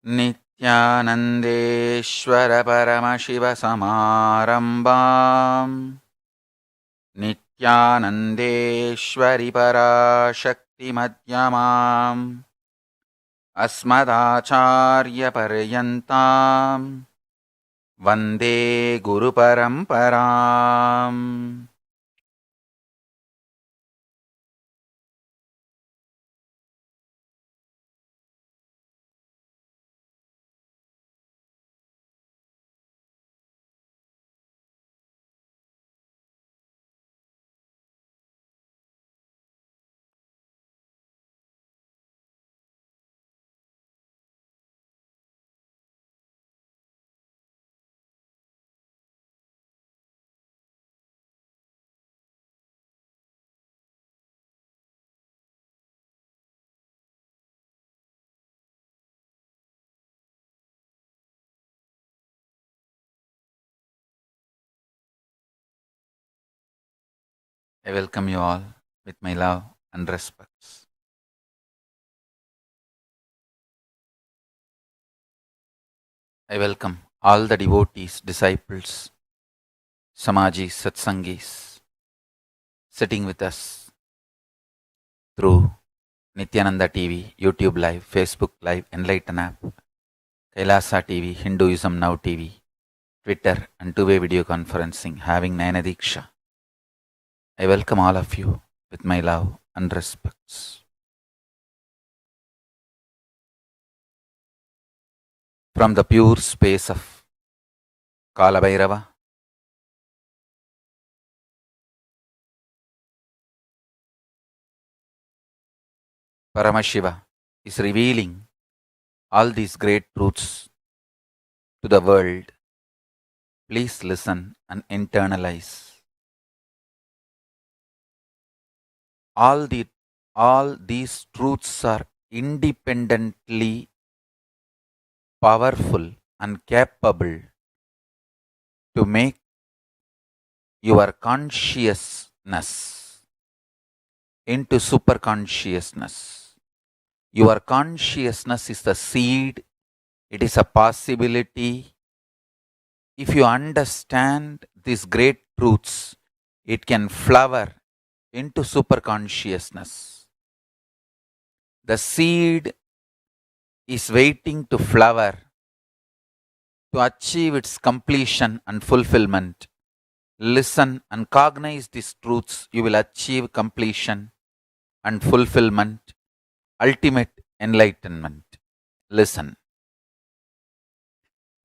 नित्यानन्देश्वर परमशिवसमारम्भाम् नित्यानन्देश्वरि पराशक्तिमध्यमाम् अस्मदाचार्यपर्यन्ताम् वन्दे गुरुपरम्पराम्. I welcome you all with my love and respects. I welcome all the devotees, disciples, Samajis, Satsangis, sitting with us through Nityananda TV, YouTube Live, Facebook Live, Enlighten app, Kailasa TV, Hinduism Now TV, Twitter, and two-way video conferencing, having Nayana Diksha. I welcome all of you with my love and respects. From the pure space of Kala Bhairava, Paramashiva is revealing all these great truths to the world. Please listen and internalize. All these truths are independently powerful and capable to make your consciousness into super consciousness. Your consciousness is the seed, it is a possibility. If you understand these great truths, it can flower into super consciousness. The seed is waiting to flower to achieve its completion and fulfillment. Listen and cognize these truths, you will achieve completion and fulfillment, ultimate enlightenment. Listen.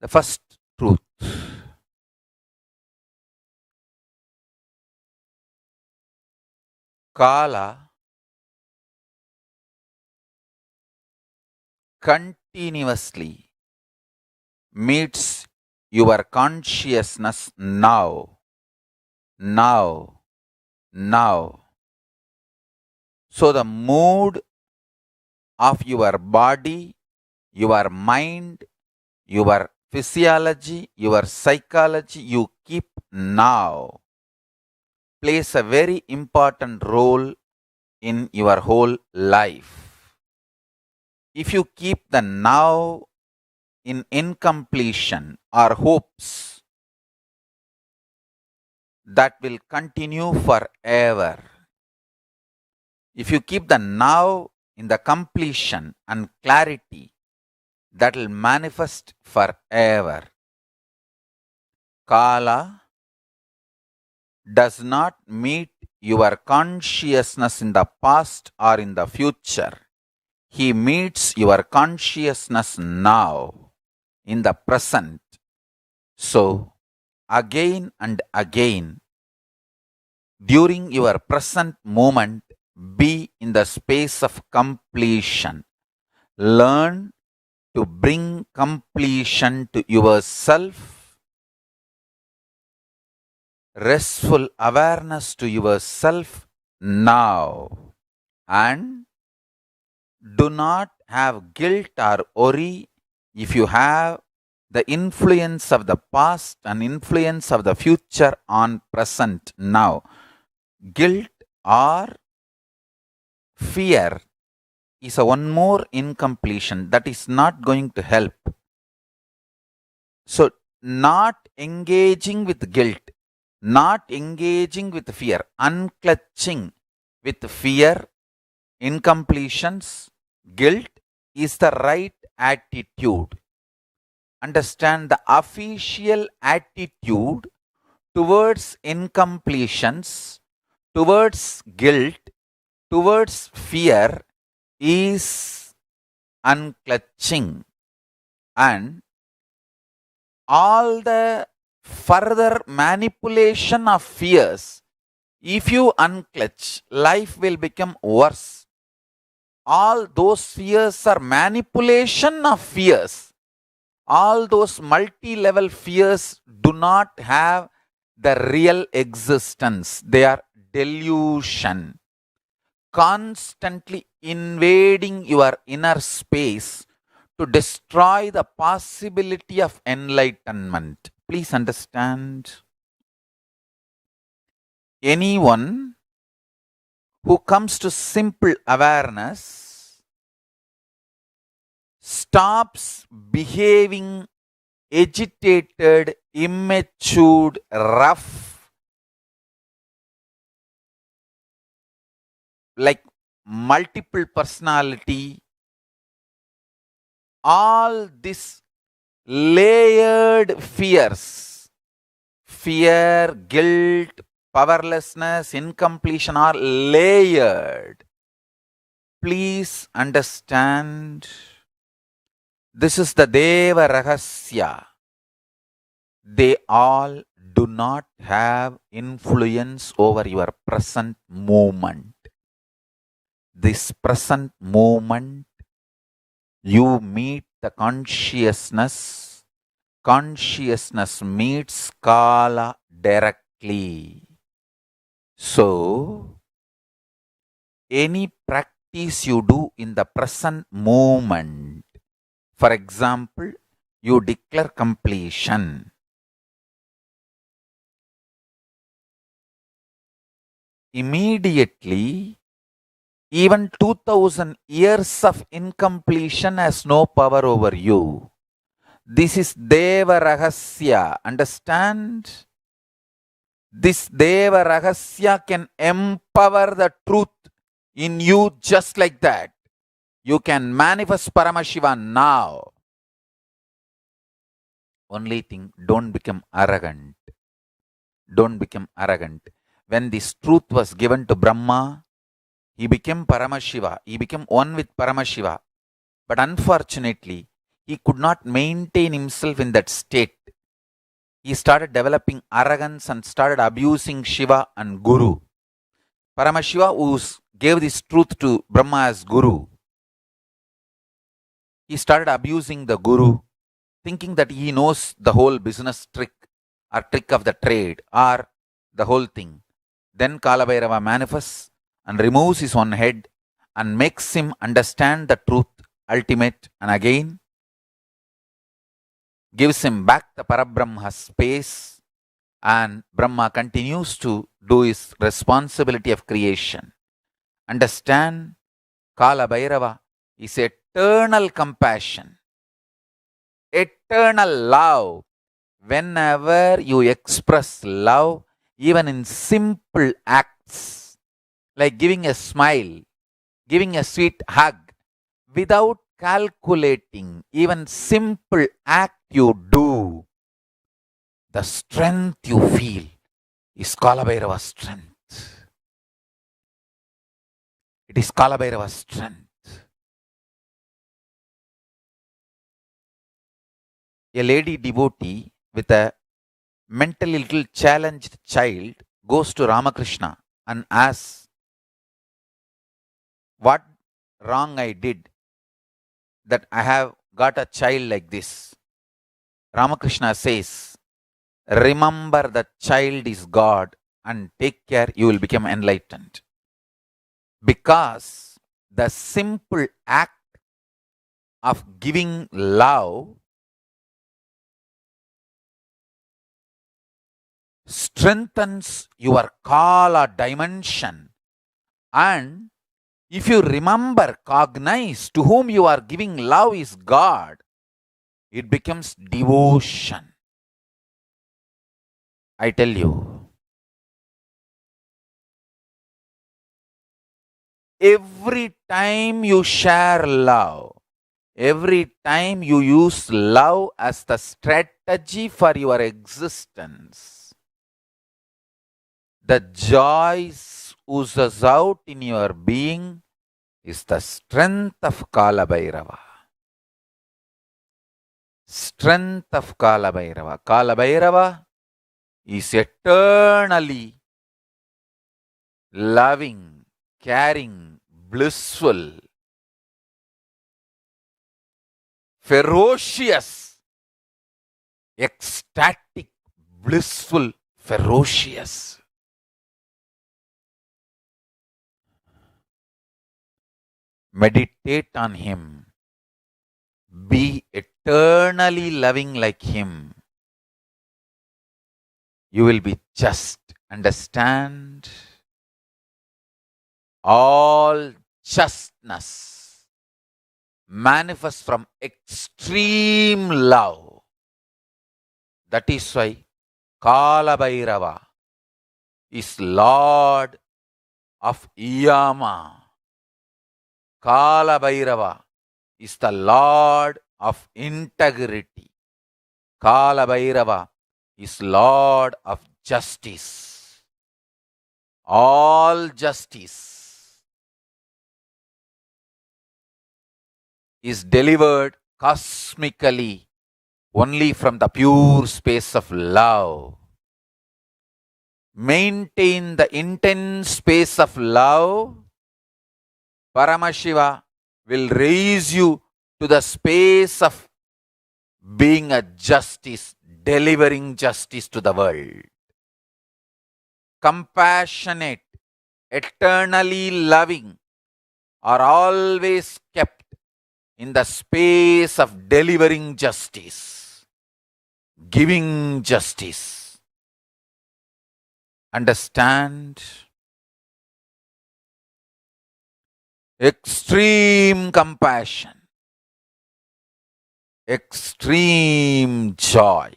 The first truth. Kala continuously meets your consciousness now. So the mood of your body, your mind, your physiology, your psychology, you keep now, plays a very important role in your whole life. If you keep the now in incompletion or hopes, that will continue forever. If you keep the now in the completion and clarity, that will manifest forever. Kala does not meet your consciousness in the past or in the future. He meets your consciousness now, in the present. So, again and again, during your present moment, be in the space of completion. Learn to bring completion to yourself, restful awareness to yourself now, and do not have guilt or worry if you have the influence of the past and influence of the future on present now. Guilt or fear is a one more incompletion that is not going to help. So, not engaging with guilt, not engaging with fear, unclutching with fear, incompletions, guilt is the right attitude. Understand the official attitude towards incompletions, towards guilt, towards fear is unclutching, and all the further manipulation of fears, if you unclutch, life will become worse. All those fears are manipulation of fears. All those multi-level fears do not have the real existence. They are delusion, constantly invading your inner space to destroy the possibility of enlightenment. Please understand. Anyone who comes to simple awareness stops behaving agitated, immature, rough, like multiple personality, all this layered fears, fear, guilt, powerlessness, incompletion are layered. Please understand, this is the Deva Rahasya. They all do not have influence over your present moment. This present moment, you meet the consciousness. Consciousness meets Kala directly. So, any practice you do in the present moment, for example, you declare completion. Immediately, even 2000 years of incompletion has no power over you. This is Deva Rahasya. Understand? This Deva Rahasya can empower the truth in you just like that. You can manifest Paramashiva now. Only thing, don't become arrogant. Don't become arrogant. When this truth was given to Brahma, he became Paramashiva. He became one with Paramashiva. But unfortunately, he could not maintain himself in that state. He started developing arrogance and started abusing Shiva and Guru. Paramashiva, who gave this truth to Brahma as Guru, he started abusing the Guru, thinking that he knows the whole business trick or trick of the trade or the whole thing. Then Kalabhairava manifests and removes his own head and makes him understand the truth ultimate, and again gives him back the Parabrahma space, and Brahma continues to do his responsibility of creation. Understand, Kala Bhairava is eternal compassion, eternal love. Whenever you express love, even in simple acts, like giving a smile, giving a sweet hug, without calculating, even simple act you do, the strength you feel is Kalabhairava's strength. It is Kalabhairava's strength. A lady devotee with a mentally little challenged child goes to Ramakrishna and asks, what wrong I did that I have got a child like this? Ramakrishna says, remember that child is God and take care, you will become enlightened. Because the simple act of giving love strengthens your Kala dimension, and If you remember, cognize to whom you are giving love is God, it becomes devotion. I tell you, every time you share love, every time you use love as the strategy for your existence, the joy oozes out in your being is the strength of Kala Bhairava. Strength of Kala Bhairava. Kala Bhairava is eternally loving, caring, blissful, ferocious, ecstatic, blissful, ferocious. Meditate on Him. Be eternally loving like Him. You will be just. Understand? All justness manifests from extreme love. That is why Kala Bhairava is Lord of Yama. Kala Bhairava is the Lord of integrity. Kala Bhairava is Lord of justice. All justice is delivered cosmically only from the pure space of love. Maintain the intense space of love. Paramashiva will raise you to the space of being a justice, delivering justice to the world. Compassionate, eternally loving are always kept in the space of delivering justice, giving justice. Understand? Extreme compassion, extreme joy,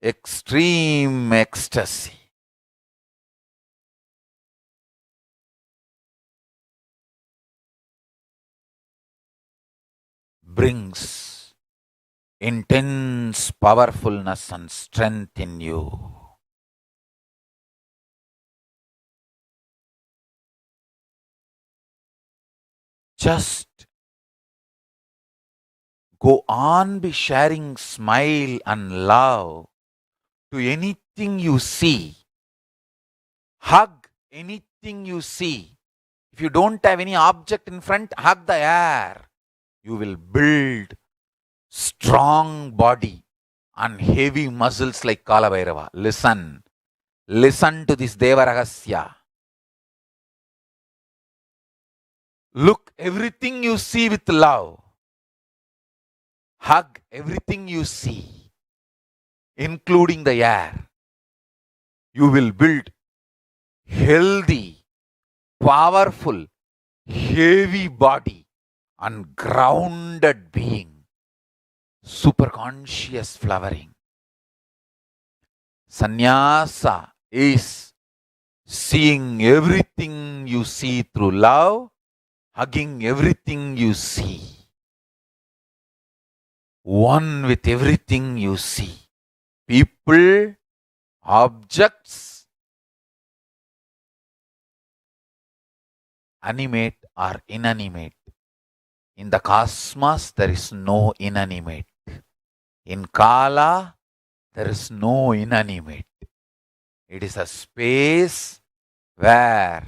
extreme ecstasy. Brings intense powerfulness and strength in you. Just go on be sharing smile and love to anything you see. Hug anything you see. If you don't have any object in front, hug the air. You will build strong body and heavy muscles like Kala Bhairava. Listen. Listen to this Deva Rahasya. Look everything you see with love. Hug everything you see, including the air. You will build healthy, powerful, heavy body and grounded being. Superconscious flowering. Sannyasa is seeing everything you see through love, hugging everything you see. One with everything you see. People, objects, animate or inanimate. In the cosmos, there is no inanimate. In Kala, there is no inanimate. It is a space where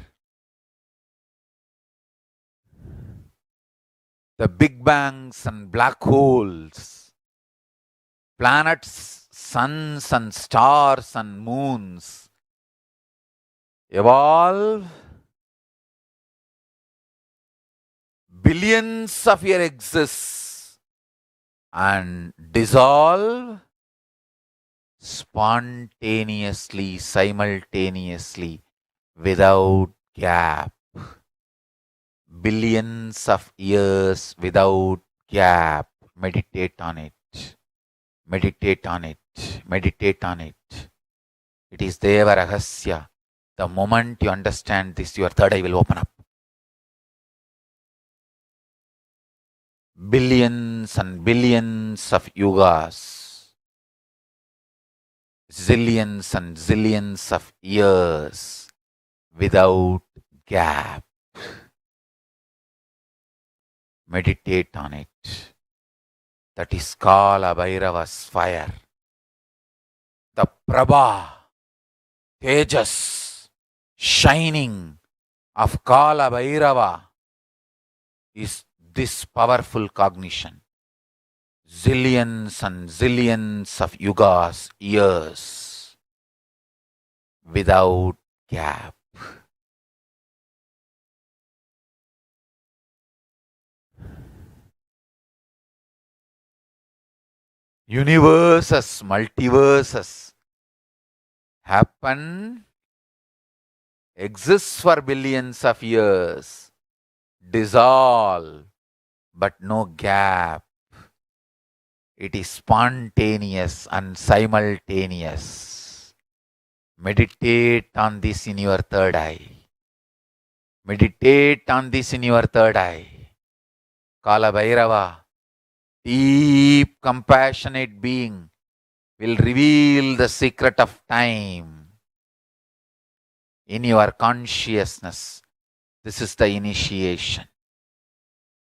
the big bangs and black holes, planets, suns and stars and moons evolve billions of years exist and dissolve spontaneously, simultaneously, without gap. billions of years without gap. Meditate on it. Meditate on it. Meditate on it. It is Deva Rahasya. The moment you understand this, your third eye will open up. Billions and billions of yugas, zillions and zillions of years without gap. Meditate on it. That is Kala Bhairava's fire. The Prabha, Tejas, shining of Kala Bhairava is this powerful cognition. Zillions and zillions of yugas, years, without gap. Universes, multiverses happen, exists for billions of years, dissolve, but no gap. It is spontaneous and simultaneous. Meditate on this in your third eye. Meditate on this in your third eye. Kala Bhairava, deep compassionate being, will reveal the secret of time in your consciousness. This is the initiation.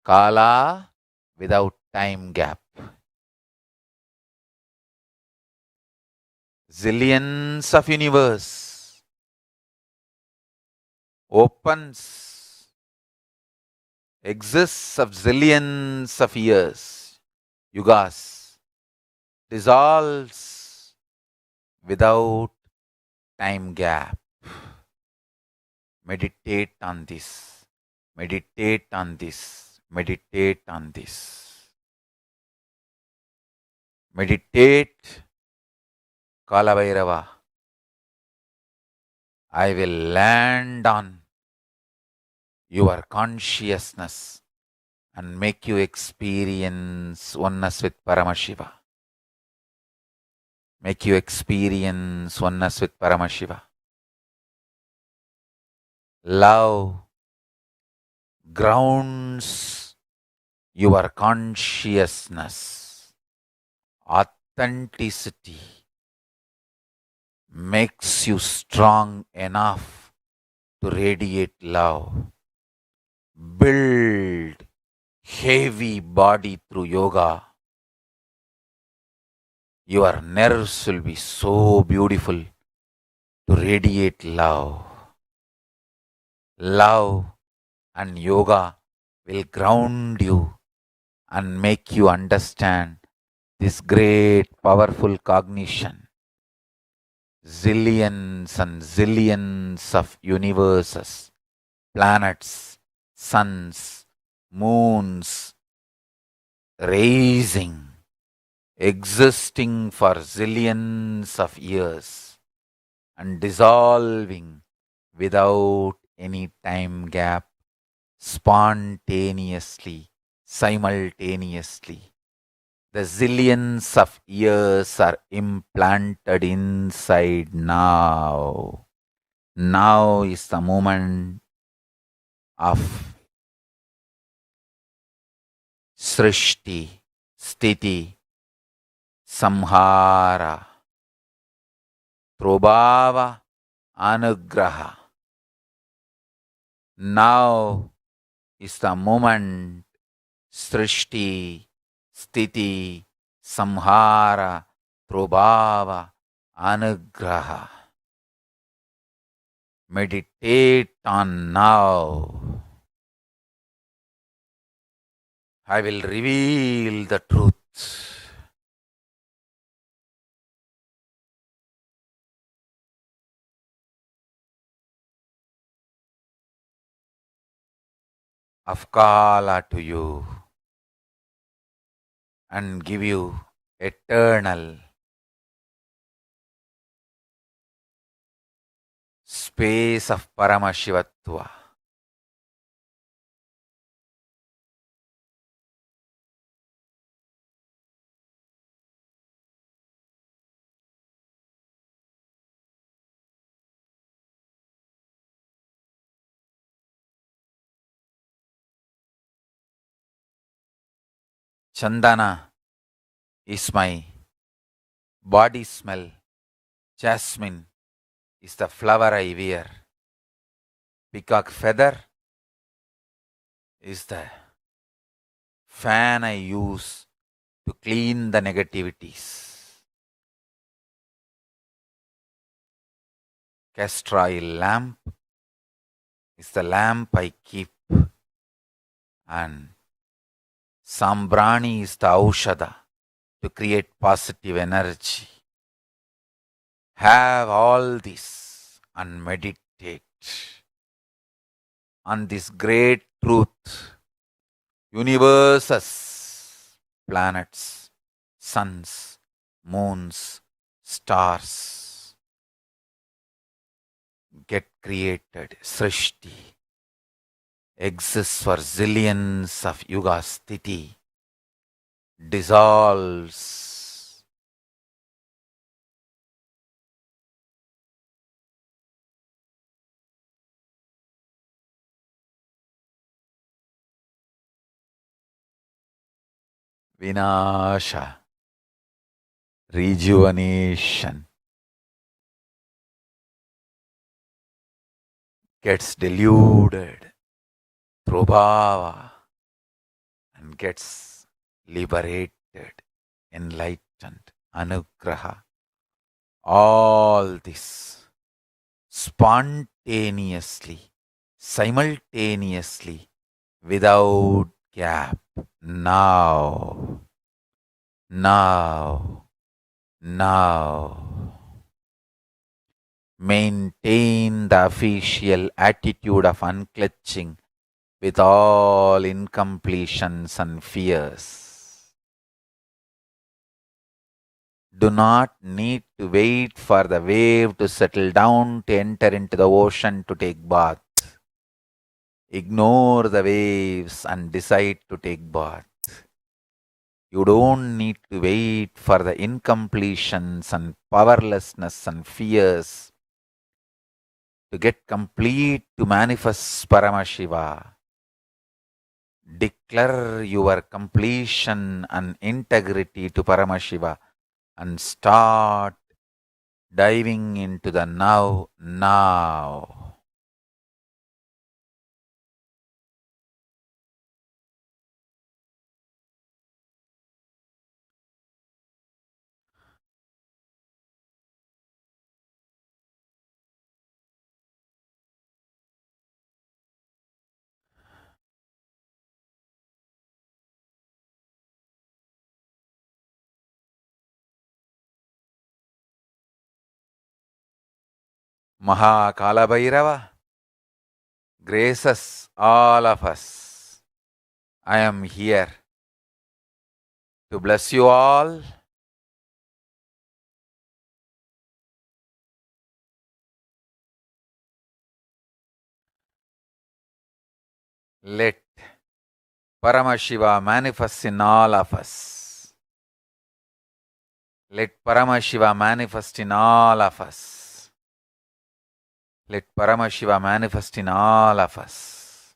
Kala without time gap. Zillions of universe opens, exists of zillions of years, yugas, dissolves without time gap. Meditate on this. Meditate on this. Meditate on this. Meditate, Kala Bhairava. I will land on your consciousness and make you experience oneness with Paramashiva. Make you experience oneness with Paramashiva. Love grounds your consciousness. Authenticity makes you strong enough to radiate love. Build heavy body through yoga. Your nerves will be so beautiful to radiate love. Love and yoga will ground you and make you understand this great powerful cognition. Zillions and zillions of universes, planets, suns, moons, raising, existing for zillions of years and dissolving without any time gap, spontaneously, simultaneously. The zillions of years are implanted inside now. Now is the moment of Srishti, Sthiti, Samhara, Prabhava, Anugraha. Now is the moment Srishti, Sthiti, Samhara, Prabhava, Anugraha. Meditate on now. I will reveal the truth. Of Kala to you and give you eternal space of Paramashivatva. Chandana is my body smell. Jasmine is the flower I wear. Peacock feather is the fan I use to clean the negativities. Castor oil lamp is the lamp I keep, and Sambrani is the aushadha to create positive energy. Have all this and meditate on this great truth. Universes, planets, suns, moons, stars get created. Srishti exists for zillions of yugas. Sthiti dissolves. Vinasha, rejuvenation, gets deluded through bhava and gets liberated, enlightened, anugraha. All this spontaneously, simultaneously, without gap. Now, now, now. Maintain the official attitude of unclutching with all incompletions and fears. Do not need to wait for the wave to settle down to enter into the ocean to take bath. Ignore the waves and decide to take bath. You don't need to wait for the incompletions and powerlessness and fears to get complete to manifest Paramashiva. Declare your completion and integrity to Paramashiva and start diving into the now. Mahakala Bhairava graces all of us. I am here to bless you all. Let Paramashiva manifest in all of us. Let Paramashiva manifest in all of us. Let Paramashiva manifest in all of us.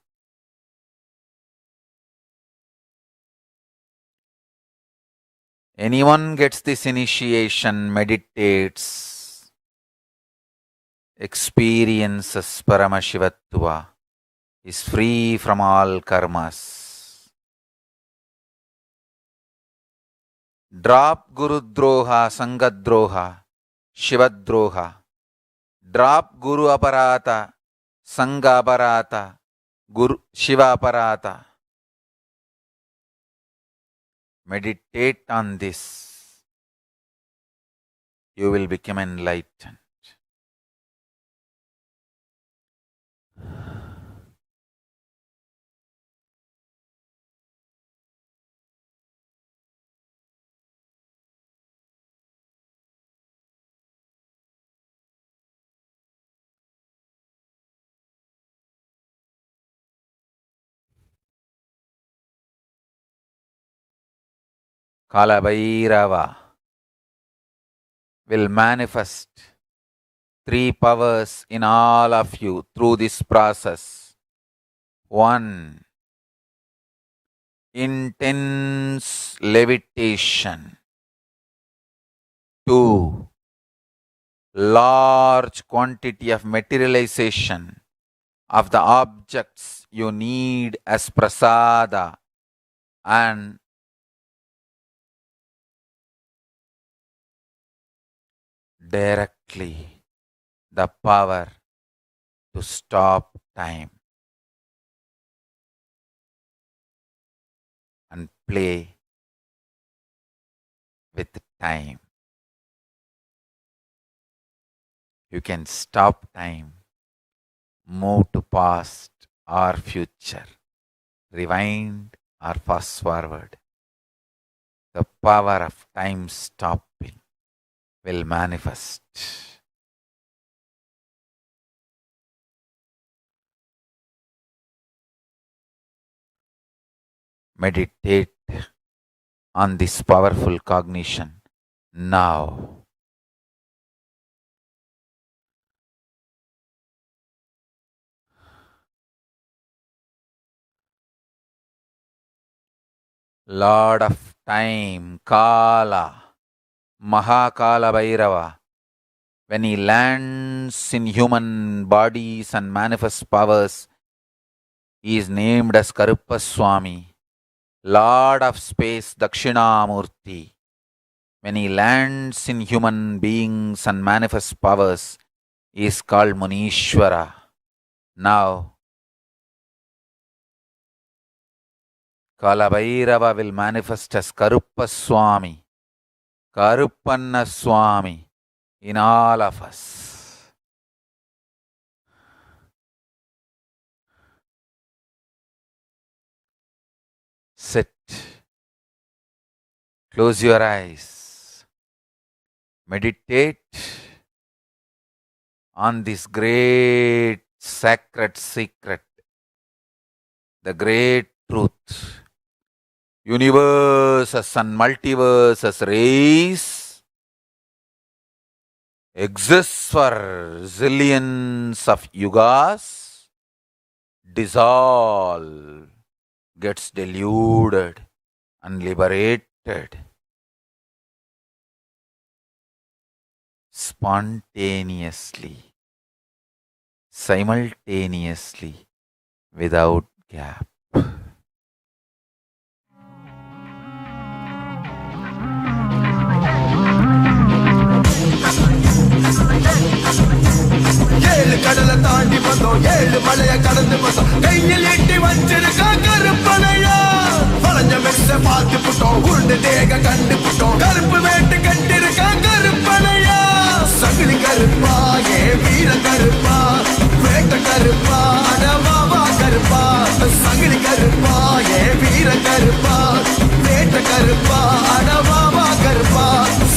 Anyone gets this initiation, meditates, experiences Paramashivatva, is free from all karmas. Drop Gurudroha, Sangadroha, Shivadroha. Drop Guru Aparata, Sangha Aparata, Guru Shiva Aparata. Meditate on this. You will become enlightened. Kala Bhairava will manifest three powers in all of you through this process. One, intense levitation to large quantity of materialization of the objects you need as prasada, and directly the power to stop time and play with time. You can stop time, move to past or future, rewind or fast forward. The power of time stopping will manifest. Meditate on this powerful cognition now. Lord of time, Kala, Mahakala Bhairava, when he lands in human bodies and manifests powers, he is named as Karuppa Swami, Lord of space, Dakshinamurti. When he lands in human beings and manifests powers, he is called Munishwara. Now, Kalabhairava will manifest as Karuppa Swami, Karuppanna Swami in all of us. Sit. Close your eyes. Meditate on this great sacred secret, the great truth. Universes and multiverses race exists for zillions of yugas, dissolve, gets deluded and liberated spontaneously, simultaneously, without gap. ஏழு கடலை தாண்டி வந்தோம், ஏழு மலைய கடந்து வந்தோம், கையில் எட்டி வச்சிருக்கா கருப்பனையா. வளைஞ்ச மெச்ச பார்த்து புட்டோம், உருண்டு தேக கண்டு புட்டோம், கருப்பு வேட்டு கட்டிருக்கா கருப்பனையா. சங்கிலி கருப்பா, ஏ வீர கருப்பா, வேட்ட கருப்பா, அடவாவா கருப்பா. சங்கிலி கருப்பா, ஏ வீர கருப்பா, வேட்ட கருப்பா, அடவாவா கருப்பா.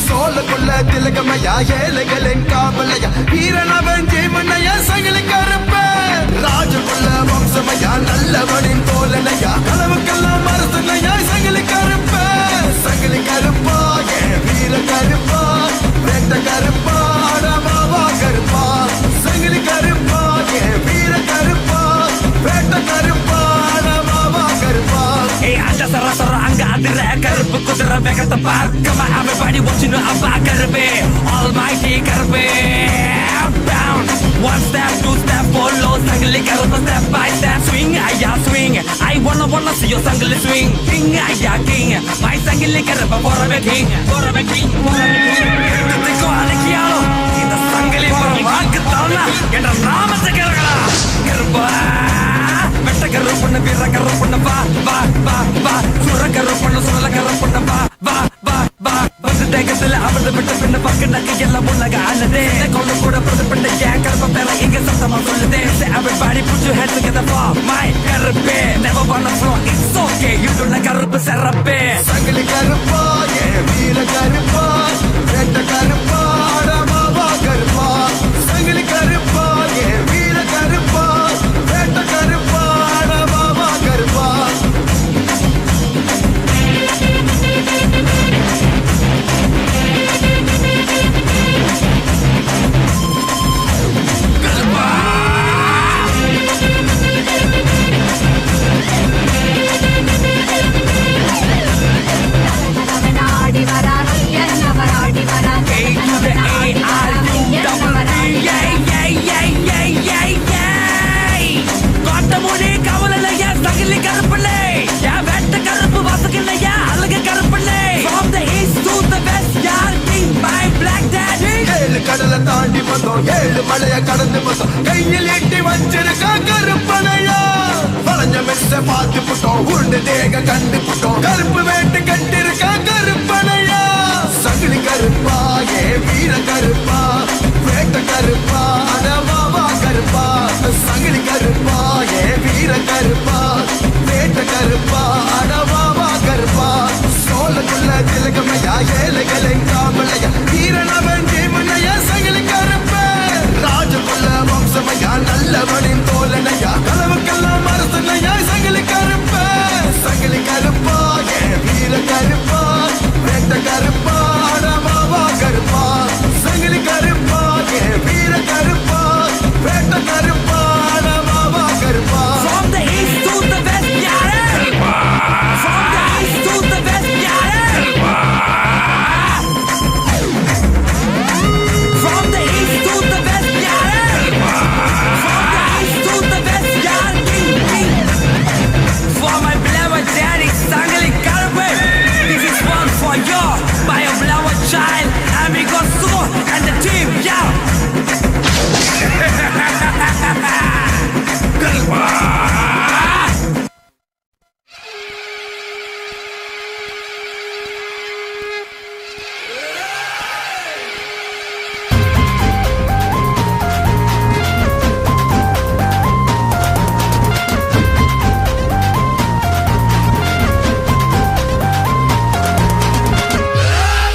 சோழக்குள்ள திலகமையா, ஏழைகளின் காவலையா, வீரனவன் ஜெயமனையா, சங்கிலி கருப்ப. ராஜகுள்ள வம்சமையா, நல்லவனின் தோழனையா, களவுக்கெல்லாம் அரசனையா, சங்கிலி கருப்ப. சங்கிலி கருப்பா, ஏ வீர கருப்பா, வேட்ட கருப்பா, அடவாவா கருப்பா. சங்கிலி கருப்பா, ஏ வீர கருப்பா, வேட்ட கருப்பா, அடவாவா கருப்பா. அந்த சரசர அங்க அதிர கருப்பு குதிரை வேகத்தை பார்க்கமா everybody wants to know about கருப்பே almighty கருப்பே bound one step two step follow சங்கிலி கருப்பு step by step swing ஐயா swing I wanna see your சங்கிலி swing king ஐயா king my சங்கிலி கருப்பு போறவே king எடுத்துக்கோ அழகியாலும் இந்த சங்கிலி வாக்கு தானா என்ற நாமத்தை கேளுங்களா கருப்பா வெட்ட கருப்பண்ண வீர கருப்பண்ண வா வா வா வா சுர கருப்பண்ண சுரல கருப்பண்ண வா வா வா வா வந்து தேகத்துல அவரது விட்ட பின்ன பக்க நக்கு எல்லாம் உலக ஆனதே கொண்டு கூட பிரது பண்ண ஏன் கருப்ப பேர இங்க சத்தமா சொல்லுதே everybody put your hands together for my கருப்பே never wanna flow it's okay you do like கருப்பு சிறப்பே சங்கிலி கருப்பா ஏ வீர கருப்பா வேட்ட கருப்பா அடமாவா கருப்பா சங்கிலி கருப்பா ஏ வீர கருப்பா வேட்ட கருப்பா அடமாவா கருப்பா மலைய கடந்து போட்டோம் கையில் எட்டி வச்சிருக்க கருப்பனையா வளைஞ்ச மெச்ச பார்த்து புட்டோம் உருண்டு தேக கண்டு புட்டோம் கருப்பு வேட்டு கட்டிருக்க கருப்பனையா சங்கிலி கருப்பா ஏ வீர கருப்பா வேட்ட கருப்பா அடவாவா கருப்பா சங்கிலி கருப்பா ஏ வீர கருப்பா வேட்ட கருப்பா அடவாவா கருப்பா சோழக்குள்ள திலகமையா ஏழைகளை காமலையா வீரனவன் ஜீவனையா சங்கிலி கருப்ப ராஜகுல வம்சமையா நல்லவனின் தோழனையா கலவுக்கெல்லாம் அரசனையா சங்கிலி கருப்ப சங்கிலி கருப்பா ஏ வீர கருப்பா வேட்ட கருப்பா அடவாவா கருப்பா சங்கிலி கருப்பா ஏ வீர கருப்பா வேட்ட கருப்பா அடவாவா கருப்பா From the east to the west, yaar. From the east to the west, yaar. From the east to the west, yaar. From the east to the west, yaar. King, king. For my beloved daddy, Sangali Karpe. This is one for you, my beloved child, Amigo Su, and the team, yeah.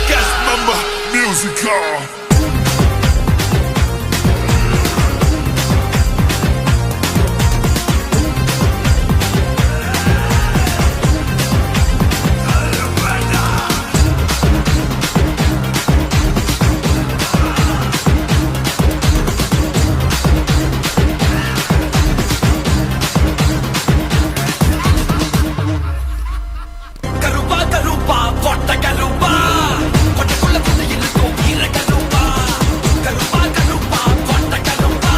Guest member musical. கருப்பா கருப்பா பொட்ட கருப்பா பொட்டக்குள்ள புது இருக்கும் வீர கருப்பா கருப்பா கருப்பா பொட்ட கருப்பா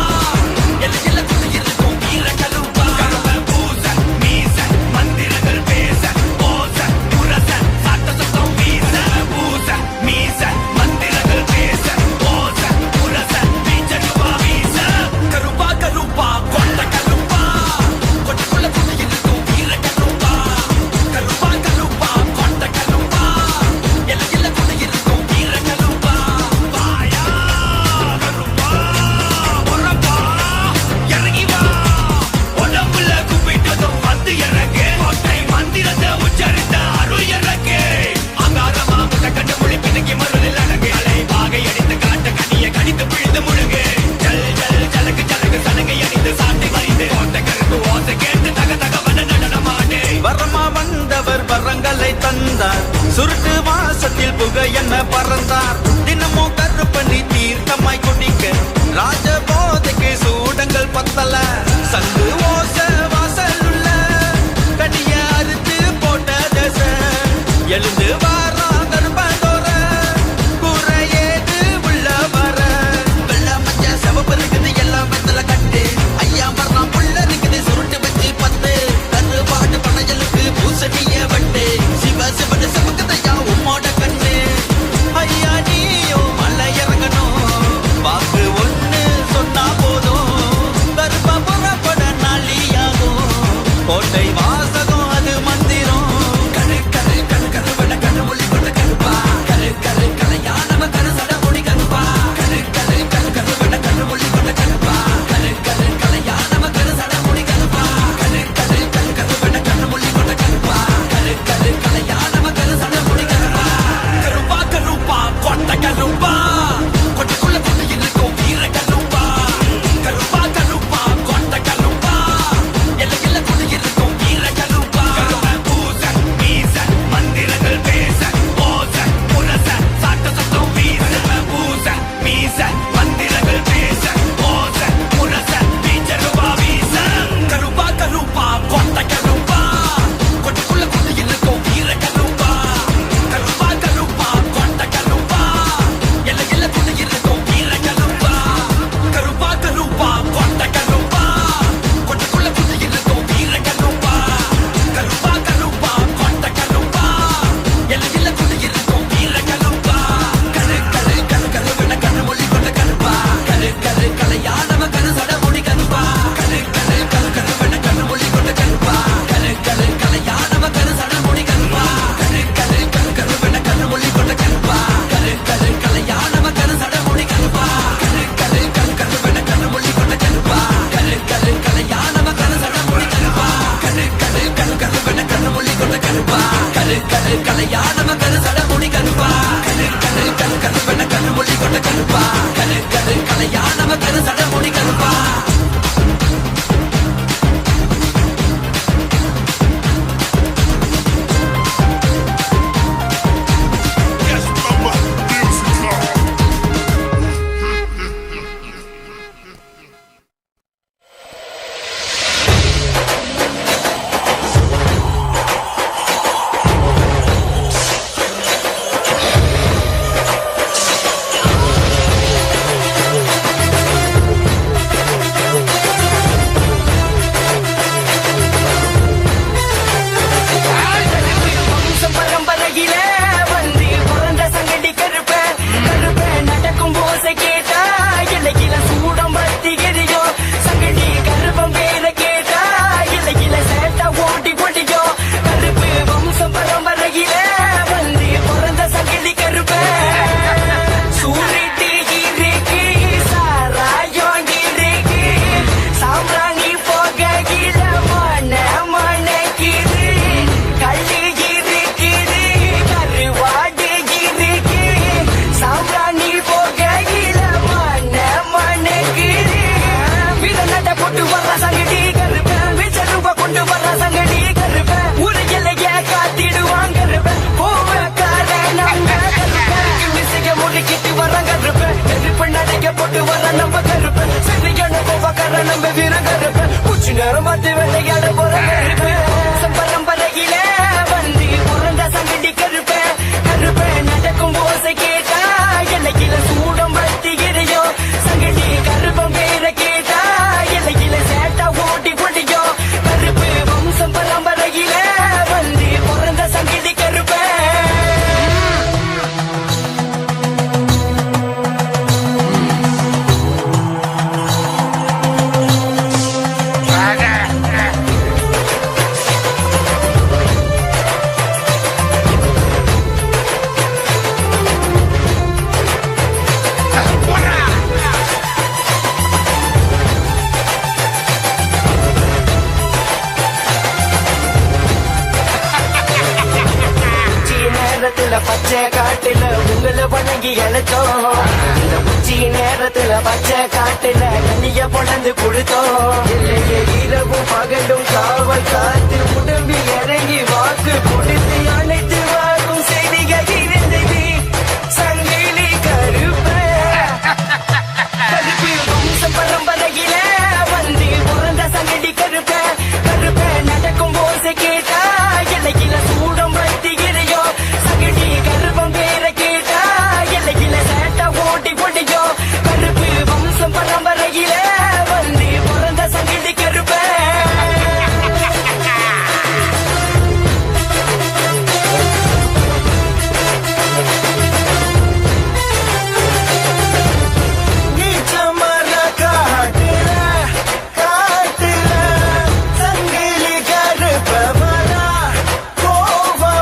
எல்லையில புது இருக்கும் வீர கருப்பா கருப்ப பூச மீச மந்திரங்கள் பேச ஓச புரச சாட்ட சத்தம் வீச பூச மீச மந்திரங்கள் பேச ஓச புரச வீச்சருவா வீச கருப்பா கருப்பா பொட்ட கருப்பா பொட்டக்குள்ள புது இருக்கும் வீர கருப்பா கருப்பா கருப்பா கொண்ட கருப்பா எல்லையில கூட இருக்கும் வீர கருப்பா வாயா கருப்பா உரப்பா இறங்கி வா உடம்புல கும்பிட்டதும் வந்து இறங்கு கோட்டை மந்திரத்தை உச்சரித்த அருள் இறங்கு அங்காரமா முட்டை கண்டு மொழி பின்னுக்கு மருளில் அடங்கு அலை பாகை அடித்து காட்ட கனியை கடித்து பிழிந்து முழுங்கு ஜல் ஜல் ஜலக்கு ஜலக்கு சலங்கை அடித்து சாட்டை மறிந்து கோட்டை கருப்பு ஓசை கேட்டு தக தகவன நடனமாடு வரமா வந்தவர் வரங்களை தந்தார் சுருட்டு வாசத்தில் புகை என்ன பறந்தார் தினமும் கருப்பணி தீர்த்தமாய் குடிக்க ராஜ போதைக்கு சூடங்கள் பத்தல சங்கு ஓச வாசலுள்ள கனிய அறுத்து போட்ட தச எழுந்து வாரா கருப்பதோர குறையேது உள்ள வர வெள்ள மஞ்ச செவப்பு இருக்குது எல்லாம் மெத்தல கட்டு ஐயா மரம் புள்ள இருக்குது சுருட்டு வச்சு பத்து கரு பாட்டு பனையலுக்கு பூசணிய வட்டு சிவ சிவன செவக்கதையா உம்மோட கண்ணு ஐயா நீயோ மலை இறங்கணும் வாக்கு ஒண்ணு சொன்னா போதும் கருப்பா கலையானவ கரு சட முடி கருப்பா கருப்பென கரு மொழி கொண்ட கருப்பா கலையானவ கரு சட முடி கருப்பா Yes, mama, musical. பரம்பரையிலே வந்து பிறந்த சங்கடி கருப்பேன் நடக்கும் போசை கேட்டா இலையில சூடம் பத்தி எரியும் சங்கடி கருப்பம் பேர கேட்டா இலையில சேட்டா ஓட்டி பொடியோ கருப்பு வம்சம் பரம்பரையிலே வந்து பிறந்த சங்கடி கருப்பேன் சூரிட்டி இருக்கு சாராயம் இருக்கு சாம்பிராணி போகையில மணக்கிது கள்ளி இருக்குது கருவாடு இருக்கு சாம்பிராணி போகையில மணக்குது விரநட போட்டு வர்ற சங்கடி கருப்பேன் விச்சருவ கொண்டு வர்ற சங்கடி கருப்பேன் ஒரு எல்லைய காத்திடுவாங்க கருப்பேன் போவக்கார நம்ம கருப்பேன் விசிக முடிக்கிட்டு வர கருப்பேன் நெருப்பு நடைக்க போட்டு வர நம்ம கருப்பேன் சரியான போவக்கார நம்ம வீர கருப்பேன் உச்சி நேரம் பார்த்து வெள்ளையாட போற கருப்பேன் பரம்பரையில வந்து பிறந்த சங்கடி கருப்பேன் நடக்கும் ஓசை கேட்டா எல்லையில சூடம் பத்தி எரியோ சங்கடி கருப்பம் பேர கேட்டா எல்லையில சேட்டா ஓட்டி பொடியோ கருப்பு வம்சம் பரம்பரையில வந்து பிறந்த சங்கடி கருப்பேன் நேரத்துல பச்சை காட்டுல உங்களை வணங்கி இழைச்சோம் இந்த உச்சி நேரத்துல பச்சை காட்டுல கண்ணிய பொழந்து கொடுத்தோம் இல்லையே இரவும் பகலும் காவல் காத்து உடம்பி இறங்கி வாக்கு கொடுத்து அனைத்து வாக்கும் செய்திகள் இருந்தது சங்கிலி கருப்பு வம்ச பரம்பரையில வந்து பிறந்த சங்கடி கருப்பேன் நடக்கும் ஓசை கேட்டா எல்லையில சூடம் பத்தி எரியோ சங்கடி கருப்பம் பேர கேட்டா எல்லையில சேட்டா ஓட்டி பொடியோ கருப்பு வம்சம் பரம்பரையில வந்து பிறந்த சங்கடி கருப்பேன் நீச்சமர காட்டுல சங்கிலி கருப்பவரா கோவமா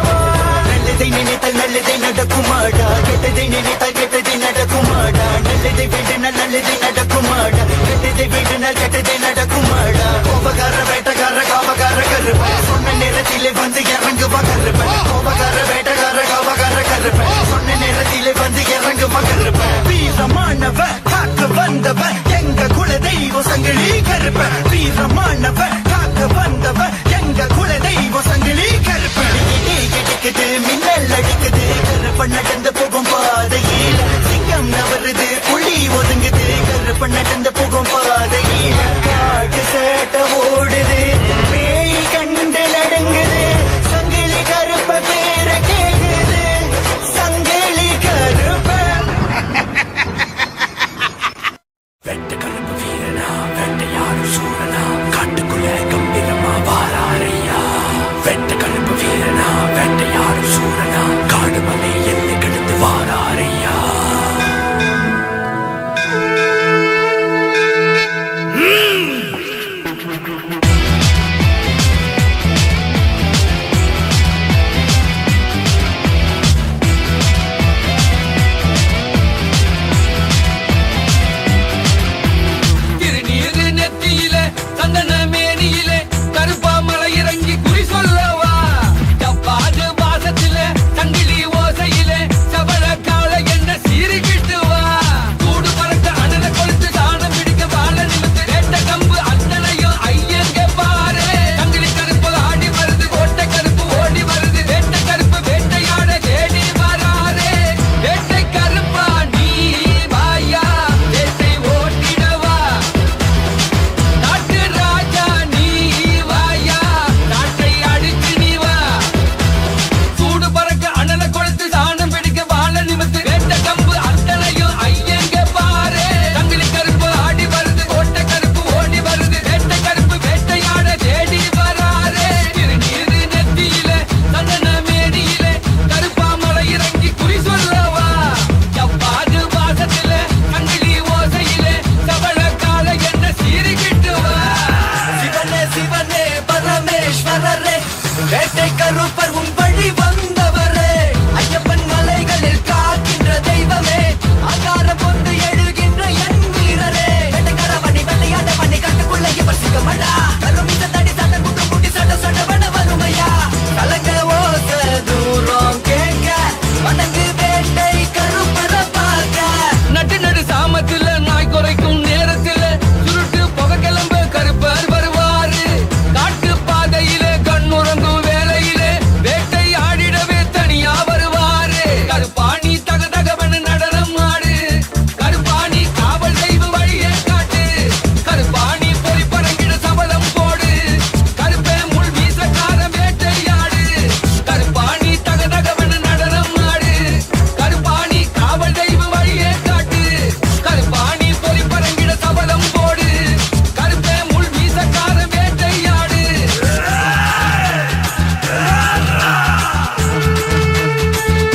நல்லதை நினைத்தால் நல்லதை நடக்குமாடா கெட்டதை நினைத்தால் கெட்டதை நடக்குமாடா நல்லதை வேண்டினால் நல்லதை நடக்குமாடா கெட்டதை வேண்டினால் கெட்டதை நடக்குமாடா கோபக்கார வேட்டக்கார காவக்கார கருப்ப சொன்ன நேரத்திலே வந்து இறங்குவா கருப்ப கோபக்கார வேட்டக்கார காவக்கார கருப்ப சொன்ன நேரத்திலே வந்து இறங்குவா கருப்ப வீரமானவ காக்க வந்தவ எங்க குல தெய்வம் சங்கிலி கருப்ப வீரமானவ காக்க வந்தவ எங்க குல தெய்வம் சங்கிலி கருப்ப கிடைக்குது மின்னல் அடிக்குது கருப்ப நடந்து போகும் பாதையில் சிங்கம் நவருது புலி ஒதுங்குது கருப்ப நடந்து போகும் பாதையில் காட்டு சேட்ட ஓடுது பேய் கண்டு நடுங்குது சங்கிலி கருப்ப பேர கேக்குது சங்கிலி கருப்ப வெட்ட கருப்பு வீரனா வேட்டையாடும் சூரனா காட்டுக்குள்ள கம்பீரமா வாராரையா வெட்ட கருப்பு வீரனா வேட்டையாடும் சூரனா காடு மலை எல்லை கடந்து வாராரையா வேட்டை கருப்பர் உன் வழி வந்தவரே, ஐயப்பன் மலைகளில் காக்கின்ற தெய்வமே, ஆகாரம் கொண்டு எழுகின்ற என் வீரரே, வேட்டைக்கார வண்டி வெள்ளையாட பண்ணி கட்டுக்குள்ள இவர் சிங்கமடா, கருமித்த தடி சட்ட குட்டு குட்டி சட்ட சட்ட வட வருமையா, கலங்க ஓச தூரம் கேட்க வணங்கு வேட்டை கருப்பர பார்க்க, நட்டு நடு சாமத்துல நாய் குறைக்கும் நேரத்துல சுருட்டு புகை கிளம்ப கருப்பர் வருவாரு, காட்டு பாதையிலே கண்ணுறங்கும் வேலையிலே வேட்டை ஆடிடவே தனியா வருவாரு, கருப்பாணி தக தகவன நடனம் ஆடு, கருப்பாணி காவல் தெய்வ வழியை காட்டு, கருப்பாணி பொறி பறங்கிட சபதம் போடு, கருப்பே முள் வீசக்கார வேட்டையாடு, கருப்பாணி தக தகவன நடனம் ஆடு, கருப்பாணி காவல் தெய்வ வழியை காட்டு, கருப்பாணி பொறி பறங்கிட சபதம் போடு, கருப்பே முள் வீசக்கார வேட்டையாடு.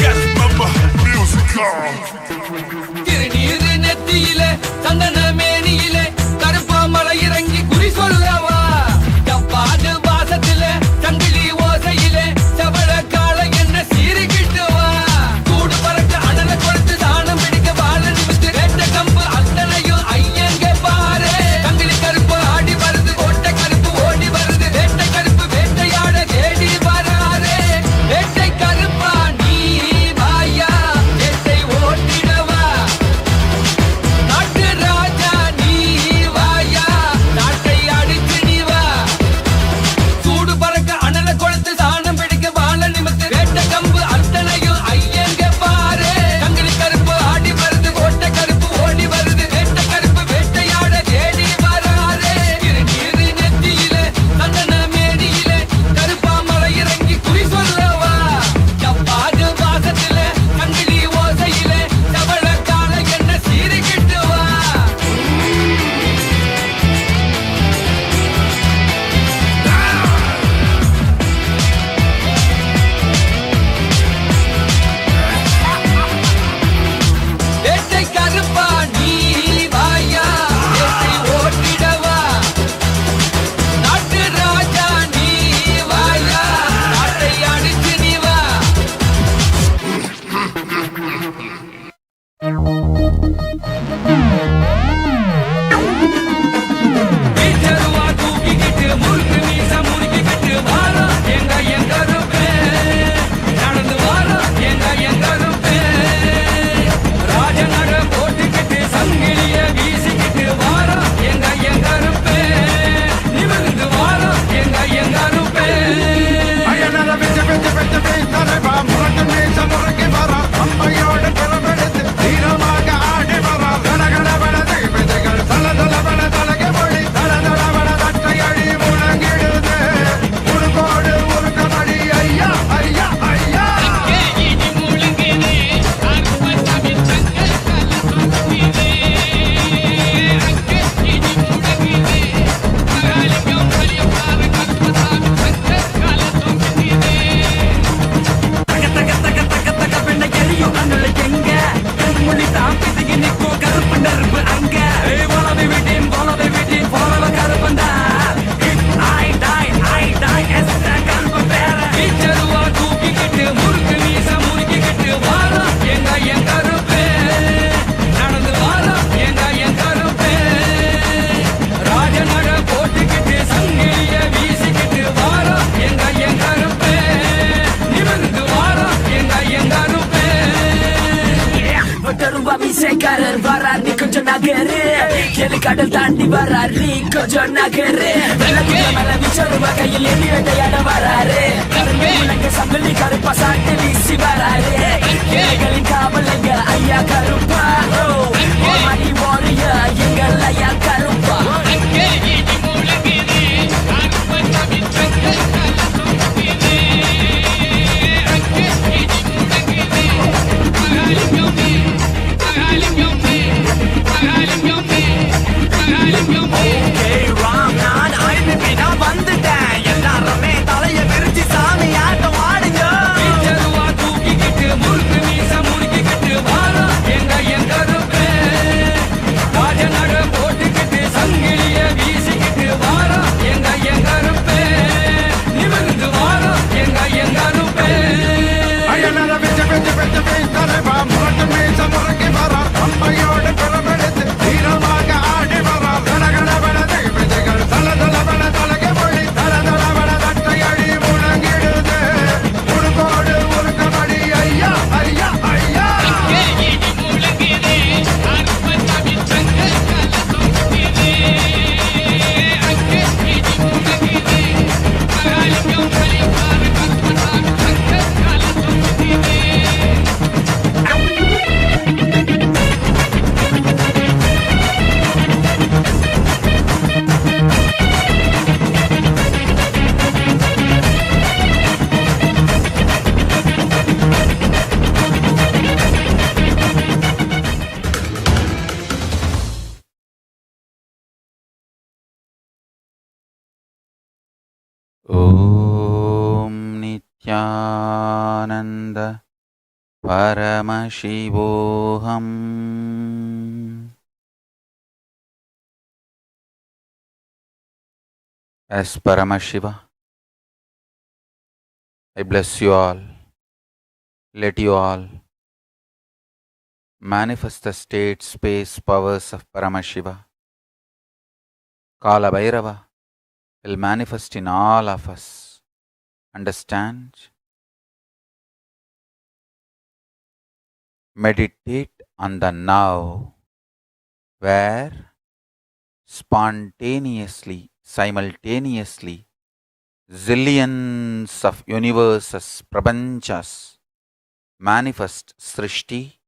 Yes, mama, music on. திருநீரு நெத்தியிலே சந்தன மேனியிலே கருப்பா மலை இறங்கி குறி சொல்லவா, தப்பாது வாசத்திலே சங்கிலி ஓசையிலே சபல கால என்ன சீறிக்கிட்டுவா, கூடு பறக்க அடல கொடுத்து தானம் பிடிக்க வாழ நிமித்து வேட்ட கம்பு அத்தனையும் ஐயங்க பாரு, சங்கிலி கருப்பு ஆடி வருது ஓட்ட கருப்பு ஓடி வருது, வேட்டை கருப்பு வேட்டையாட தேடி வராரு, வேட்டை கருப்பா நீ வாயா வேட்டை ஓட்டிடவா, நாட்டு ராஜா நீ வாயா நாட்டை அடிச்சு நீ வா, சூடு பறக்க அனல கொளுத்து சாணம் பிடிக்க வாழ நிமித்து வேட்ட கம்பு அத்தனையும் ஐயங்க பாரு, சங்கிலி கருப்பு ஆடி வருது ஓட்ட கருப்பு ஓடி வருது, வேட்ட கருப்பு வேட்டையாட தேடி வராரு, திருநீரு நெத்தியிலே சந்தன மேனியிலே கருப்பா மலை இறங்கி குறி சொல்லவா, தப்பாது வாசத்திலே சங்கிலி ஓசையிலே சபல கால என்ன சீறிக்கிட்டு வா. வேட்டை கருப்பா நீ வாயா வேட்டை ஓட்டிடவா, நாட்டு ராஜா நீ வாயா நாட்டை அடிச்சு நீ வா. வீச்சருவா தூக்கிக்கிட்டு முறுக்கு மீச முறுக்கிக்கிட்டு வாரா எங்க இருப்பே, நடந்து வாரா எங்க இருப்பே, ராஜநட போட்டுக்கிட்டு சங்கிலிய வீசிக்கிட்டு வாரா எங்க இருப்பே, நிமிர்ந்து வாரா எங்க இருப்பே. அயனர விச்சு விச்சு விச்சு வீசரைவா, முரட்டு மீச முறுக்கி வரா, அம்மையோடு பிறவெடுத்து தீரமாக ஆடி வரா, கடகடவன திகைப்பிதைகள் தளதளவன தலகை மொழி, தளதளவன தட்டை அடி முழங்கிடுது, உருகோடு உருக்கமடி ஐயா ஐயா ஐயா. தக தக தக தக தக பெண்ணை எரியும் கண்ணுல எங்க மொழி தாப்பிதுக்கு நிற்கும் கருப்பு நெருப்பு அங்க, போலவே விட்டேன் போலவ கருப்பந்தா, கருப்பு பேர வீச்சருவா தூக்கிக்கிட்டு முறுக்கு மீச முறுக்கிக்கிட்டு வாரா எங்க இருப்பே, நடந்து வாரா எங்க இருப்பே, ராஜநட போட்டுக்கிட்டு சங்கிலிய வீசிக்கிட்டு வாரா எங்க இருப்பே, நிமிர்ந்து வாரா எங்க இருப்பே. ஒட்டருவா மீசைக்காரர் வரார் நீ கொஞ்சம் நகரு, ஏழு கடல் தாண்டி வரார் நீ கொஞ்சம் நகரு, வெள்ளக்குள்ள மேல வீச்சருவா கையில் எண்ணி வேட்டையாட வராரு, கரும்பு முழங்க சங்கிலி கருப்பா சாட்டு வீசி வராரு, ஏழைகளின் காவலங்க ஐயா கருப்பா, மணி வாரிய எங்கள் ஐயா கருப்பா. Okay, Ram, நான் IBP நான் வந்துட்டேன், எல்லாருமே தலைய விரிச்சு சாமி ஆட்டம் ஆடுங்க. வீச்சருவா தூக்கிக்கிட்டு முறுக்கு மீச முறுக்கிக்கிட்டு வாரா எங்க இருப்பே, ராஜநட போட்டுக்கிட்டு சங்கிலிய வீசிக்கிட்டு வாரா எங்க இருப்பே, ॐ नित्यानन्द परमशिवोऽहम्। As Paramashiva, I bless you all. Let you all manifest the state, space, powers of Paramashiva. Kala Bhairava will manifest in all of us. Understand? Meditate on the now, where spontaneously, simultaneously, zillions of universes, prapanchas, manifest Srishti,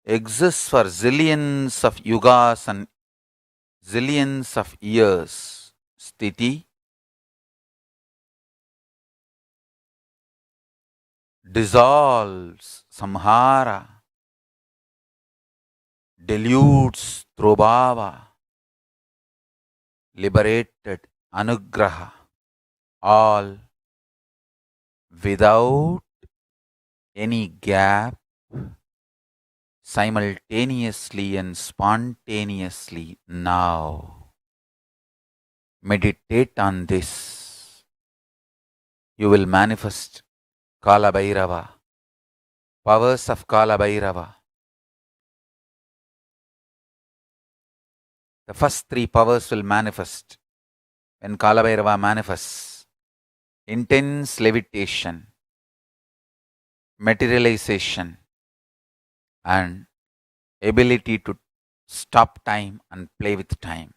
exists for zillions of yugas and zillions of years. Sthiti, dissolves, samhara, dilutes through bhava, liberated, anugraha, all without any gap, simultaneously and spontaneously now. Meditate on this. You will manifest Kala Bhairava, powers of Kala Bhairava. The first three powers will manifest when Kala Bhairava manifests. Intense levitation, materialization, and ability to stop time and play with time.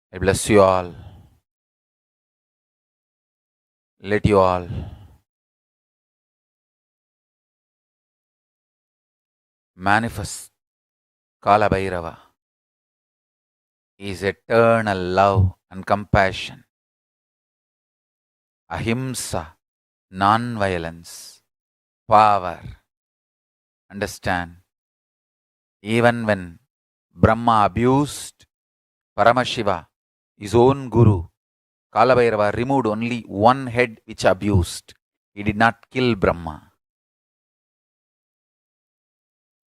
I bless you all. Let you all manifest Kala Bhairava is eternal love and compassion, ahimsa, non-violence, power. Understand? Even when Brahma abused Paramashiva, his own guru, Kala Bhairava removed only one head which abused. He did not kill Brahma.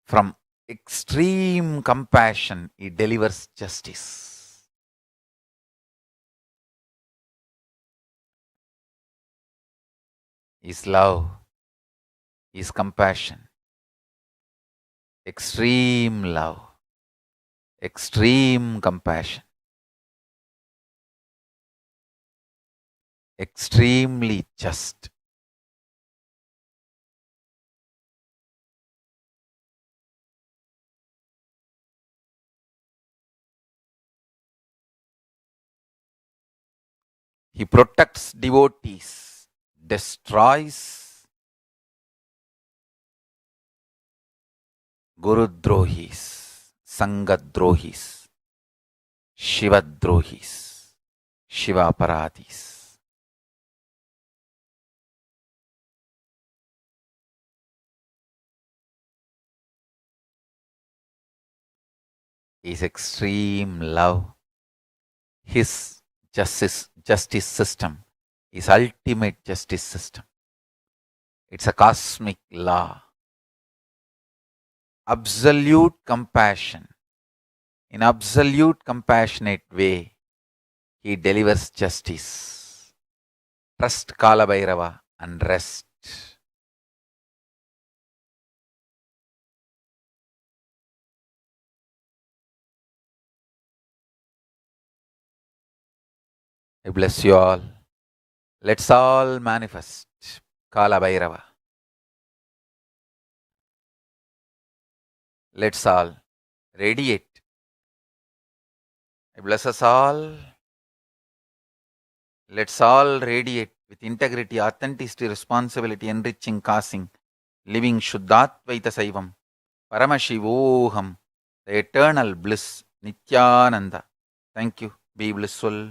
From extreme compassion, he delivers justice. His love, his compassion, extreme love, extreme compassion, extremely just. He protects devotees, destroys Gurudrohis, Sangadrohis, Shivadrohis, Shivaparadis. His extreme love, his justice system, his ultimate justice system. It's a cosmic law. Absolute compassion. In absolute compassionate way, he delivers justice. Trust Kala Bhairava and rest. I bless you all. Let's all manifest Kala Bhairava. Let's all radiate. I bless us all. Let's all radiate with integrity, authenticity, responsibility, enriching, causing, living Shuddhatvaita Saivam, Paramashivoham, the eternal bliss, Nityananda. Thank you. Be blissful.